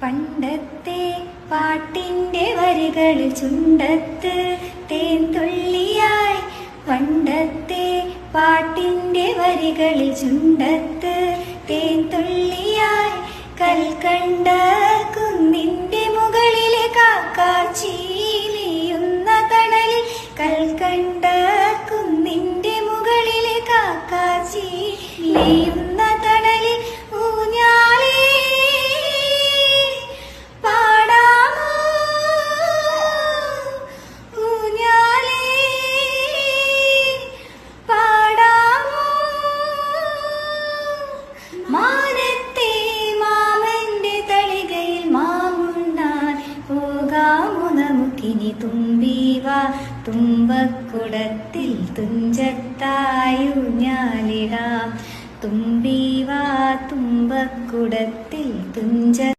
പണ്ടത്തെ പാട്ടിന്റെ വരികൾ ചുണ്ടത്ത് തേൻ തുള്ളിയായി. പണ്ടത്തെ പാട്ടിന്റെ വരികളിൽ ചുണ്ടത്ത് തേൻ തുള്ളിയായി. കൽക്കണ്ട കുന്നിന്റെ മുകളിലെ കാക്കാച്ചീലിയുന്ന തണലിൽ. കൽക്കണ്ട കുന്നിന്റെ മുകളിലെ കാക്കാച്ചീലിയുന്ന തണലിൽ ഊഞ്ഞാലേ പാടാമോ, ഊഞ്ഞാലേ പാടാമോ. മാനത്തെ മാമന്റെ തളികയിൽ മാമുണ്ണാൻ പോകാമോ നമുക്കിനി. തുമ്പീവാ തുമ്പക്കുടത്തിൽ തുഞ്ചത്തായി ഊഞ്ഞാലിടാം. തുമ്പീവാ തുമ്പക്കുടത്തിൽ തുഞ്ച